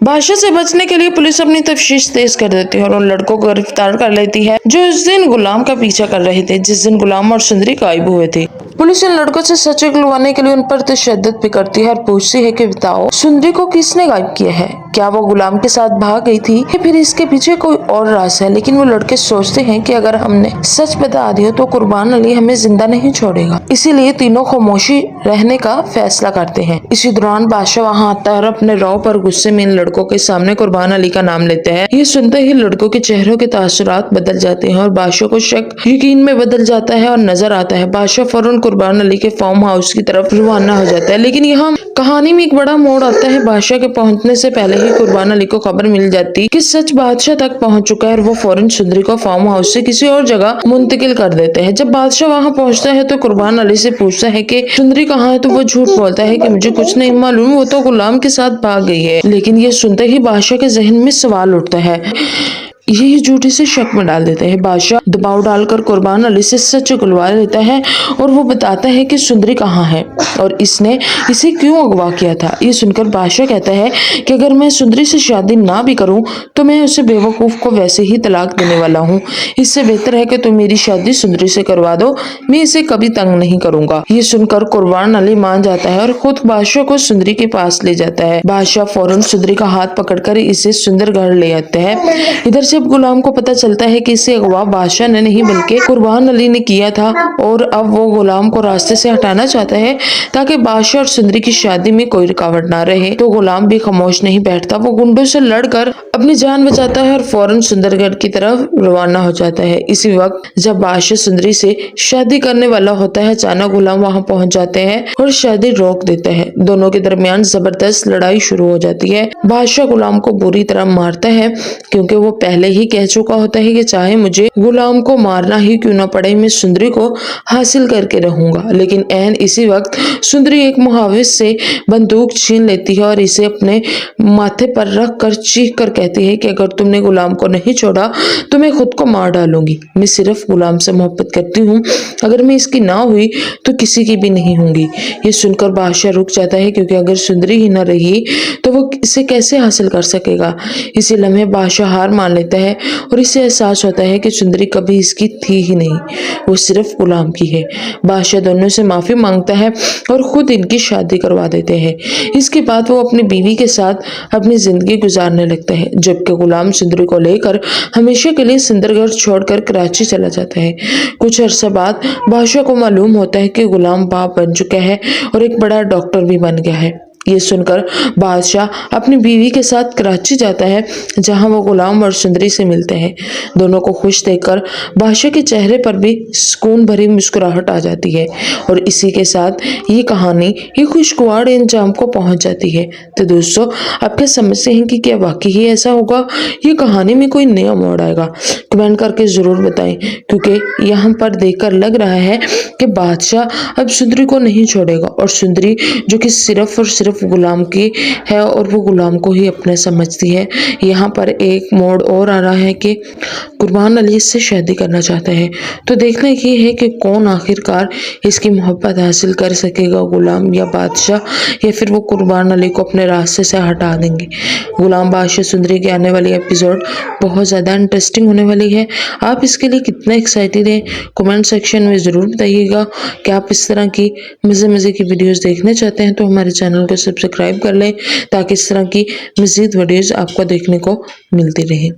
बादशाह से बचने के लिए पुलिस अपनी तफ्तीश तेज कर देती है और उन लड़कों को गिरफ्तार कर लेती है जो उस दिन गुलाम का पीछा कर रहे थे, जिस दिन गुलाम और सुंदरी गायब हुए थे। पुलिस इन लड़कों से सच निकलवाने के लिए उन पर तशद्दुद भी करती है और पूछती है कि बताओ, सुंदरी को किसने गायब किया है? क्या वो गुलाम के साथ भाग गई थी या फिर इसके पीछे कोई और राज है? लेकिन वो लड़के सोचते हैं कि अगर हमने सच बता दिया तो कुर्बान अली हमें जिंदा नहीं छोड़ेगा, इसीलिए तीनों खामोशी रहने का फैसला करते हैं। इसी दौरान बादशाह वहाँ आता है और अपने रौ पर गुस्से में इन लड़कों के सामने कुर्बान अली का नाम लेते हैं। ये सुनते ही लड़कों के चेहरों के तासुरात बदल जाते हैं और बादशाह को शक यकीन में बदल जाता है और नजर आता है। बादशाह फौरन कुर्बान अली के फार्म हाउस की तरफ रवाना हो जाता है, लेकिन यहाँ कहानी में एक बड़ा मोड़ आता है। बादशाह के पहुंचने से पहले ही कुर्बान अली को खबर मिल जाती कि सच बादशाह तक पहुंच चुका है और वो फौरन सुंदरी को फार्म हाउस से किसी और जगह मुंतकिल कर देते हैं। जब बादशाह वहां पहुंचता है तो कुर्बान अली से पूछता है कि सुंदरी कहाँ है, तो वो झूठ बोलता है कि मुझे कुछ नहीं मालूम, वो तो गुलाम के साथ भाग गई है। लेकिन ये सुनते ही बादशाह के जहन में सवाल उठता है, यही झूठी से शक में डाल देते हैं। बादशाह दबाव डालकर कुर्बान अली से सच उगलवा लेता है और वो बताता है कि सुंदरी कहाँ है और इसने इसे क्यों अगवा किया था। ये सुनकर बादशाह कहता है कि अगर मैं सुंदरी से शादी ना भी करूं तो मैं उसे बेवकूफ को वैसे ही तलाक देने वाला हूँ। इससे बेहतर है कि तुम मेरी शादी सुंदरी से करवा दो, मैं इसे कभी तंग नहीं करूंगा। ये सुनकर कुर्बान अली मान जाता है और खुद बादशाह को सुंदरी के पास ले जाता है। बादशाह फौरन सुंदरी का हाथ पकड़कर इसे सुंदरगढ़ ले आते हैं। इधर से गुलाम को पता चलता है कि इसे अगवा बादशाह ने नहीं बल्कि कुर्बान अली ने किया था और अब वो गुलाम को रास्ते से हटाना चाहता है ताकि बादशाह और सुंदरी की शादी में कोई रुकावट ना रहे। तो गुलाम भी खामोश नहीं बैठता, वो गुंडों से लड़कर अपनी जान बचाता है और फौरन सुंदरगढ़ की तरफ रवाना हो जाता है। इसी वक्त जब बादशाह सुंदरी से शादी करने वाला होता है, अचानक गुलाम वहां पहुंच जाते हैं और शादी रोक देते हैं। दोनों के दरमियान जबरदस्त लड़ाई शुरू हो जाती है। बादशाह गुलाम को बुरी तरह मारता है क्योंकि वो पहले ही कह चुका होता है कि चाहे मुझे गुलाम को मारना ही क्यों ना पड़े, मैं सुंदरी को हासिल करके रहूंगा। लेकिन ऐन इसी वक्त सुंदरी एक मुहाविस से बंदूक छीन लेती है और इसे अपने माथे पर रख कर चीख कर कहती है कि अगर तुमने गुलाम को नहीं छोड़ा तो मैं खुद को मार डालूंगी। मैं सिर्फ गुलाम से मोहब्बत करती हूँ, अगर मैं इसकी ना हुई तो किसी की भी नहीं होंगी। ये सुनकर बादशाह रुक जाता है क्योंकि अगर सुंदरी ही न रही तो वो इसे कैसे हासिल कर सकेगा। इसी लम्हे बादशाह हार मान लेता है और इसे एहसास होता है कि सुंदरी कभी इसकी थी ही नहीं, वो सिर्फ गुलाम की है। बादशाह दोनों से माफी मांगता है और खुद इनकी शादी करवा देते हैं। इसके बाद वो अपनी बीवी के साथ अपनी जिंदगी गुजारने लगता है, जबकि गुलाम सुंदरी को लेकर हमेशा के लिए सुंदरगढ़ छोड़कर कराची चला जाता है। कुछ अरसा बाद बादशाह को मालूम होता है कि गुलाम बाप बन चुका है और एक बड़ा डॉक्टर भी बन गया है। ये सुनकर बादशाह अपनी बीवी के साथ कराची जाता है जहां वो गुलाम और सुंदरी से मिलते हैं। दोनों को खुश देखकर बादशाह के चेहरे पर भी सुकून भरी मुस्कुराहट आ जाती है और इसी के साथ ये कहानी ये खुशगवार अंजाम को पहुंच जाती है। तो दोस्तों, आप क्या समझते हैं कि क्या वाकई ही ऐसा होगा, ये कहानी में कोई नया मोड़ आएगा? कमेंट करके जरूर बताएं, क्योंकि यहाँ पर देखकर लग रहा है कि बादशाह अब सुंदरी को नहीं छोड़ेगा और सुंदरी जो कि सिर्फ और सिर्फ गुलाम की है और वो गुलाम को ही अपना समझती है। यहाँ पर एक मोड़ और आ रहा है कि कुर्बान अली इससे शादी करना चाहता है। तो देखना ये है कि कौन आखिरकार इसकी मोहब्बत हासिल कर सकेगा, गुलाम या बादशाह, या फिर वो कुर्बान अली को अपने रास्ते से हटा देंगे। गुलाम बादशाह सुंदरी के आने वाली एपिसोड बहुत ज़्यादा इंटरेस्टिंग होने वाली है। आप इसके लिए कितना एक्साइटेड हैं, कमेंट सेक्शन में ज़रूर बताइएगा। कि आप इस तरह की मज़े की वीडियोस देखना चाहते हैं तो हमारे चैनल को सब्सक्राइब कर लें ताकि इस तरह की मज़ीद वीडियोस आपको देखने को मिलती रहे।